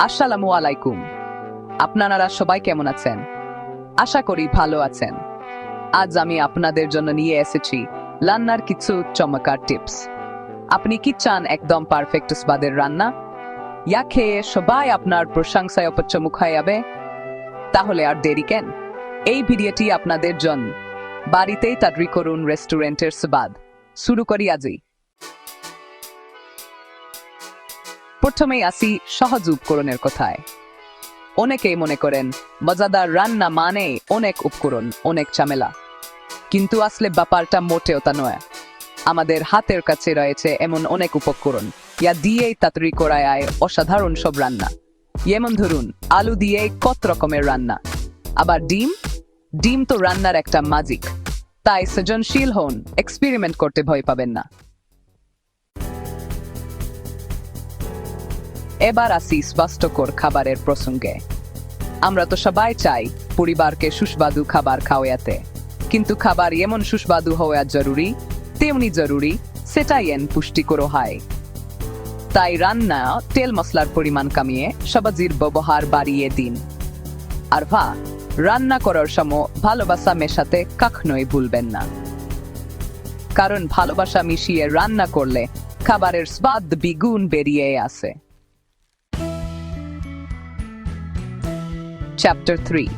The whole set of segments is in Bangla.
আসসালামু আলাইকুম। আপনারা সবাই কেমন আছেন? আশা করি ভালো আছেন। আজ আমি আপনাদের জন্য নিয়ে এসেছি রান্নার কিছু চমৎকার টিপস। আপনি কি চান একদম পারফেক্ট স্বাদের রান্না? ইয়া খেয়ে সবাই আপনার প্রশংসায় অপচমুখ হয়ে যাবে? তাহলে আর দেরি কেন? এই ভিডিওটি আপনাদের জন্য। বাড়িতেই তৈরি করুন রেস্টুরেন্টের স্বাদ। শুরু করি আজই। প্রথমেই আসি সহজ উপকরণের কথায়। অনেকেই মনে করেন মজাদার রান্না মানে অনেক উপকরণ, অনেক ঝামেলা। কিন্তু আসলে ব্যাপারটা মোটেও তা নয়। আমাদের হাতের কাছে রয়েছে এমন অনেক উপকরণ, ইয়া দিয়েই তাড়াতাড়ি করা যায় অসাধারণ সব রান্না। যেমন ধরুন, আলু দিয়ে কত রকমের রান্না। আবার ডিম তো রান্নার একটা ম্যাজিক। তাই সৃজনশীল হন, এক্সপেরিমেন্ট করতে ভয় পাবেন না। এবার আসি স্বাস্থ্যকর খাবারের প্রসঙ্গে। আমরা তো সবাই চাই পরিবারকে সুস্বাদু খাবার খাওয়াতে, কিন্তু খাবার এমন সুস্বাদু হওয়া জরুরি, তেমনি জরুরি সেটাই পুষ্টিকর হয়। তাই রান্না তেল মশলার পরিমাণ কমিয়ে সবজির ব্যবহার বাড়িয়ে দিন। আর রান্না করার সময় ভালোবাসা মেশাতে কখনোই ভুলবেন না, কারণ ভালোবাসা মিশিয়ে রান্না করলে খাবারের স্বাদ দ্বিগুণ বেরিয়ে আসে। চ্যাপ্টার 3।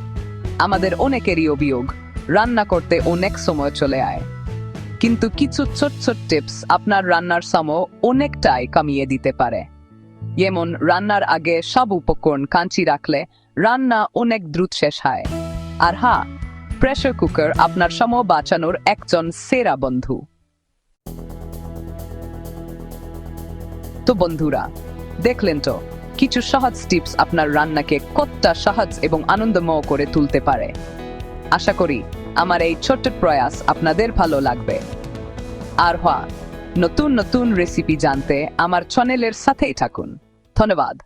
আমাদের অনেকেরই অভিযোগ রান্না করতে অনেক সময় চলে যায়, কিন্তু কিছু ছোট ছোট টিপস আপনার রান্নার সময় অনেকটাই কমিয়ে দিতে পারে। যেমন রান্নার আগে সব উপকরণ কাঁচি রাখলে রান্না অনেক দ্রুত শেষ হয়। আর প্রেসার কুকার আপনার সময় বাঁচানোর একজন সেরা বন্ধু। তো বন্ধুরা, দেখলেন তো কিছু সহজ টিপস আপনার রান্নাকে কতটা সহজ এবং আনন্দময় করে তুলতে পারে। আশা করি আমার এই ছোট্ট প্রয়াস আপনাদের ভালো লাগবে। আর নতুন নতুন রেসিপি জানতে আমার চ্যানেলের সাথেই থাকুন। ধন্যবাদ।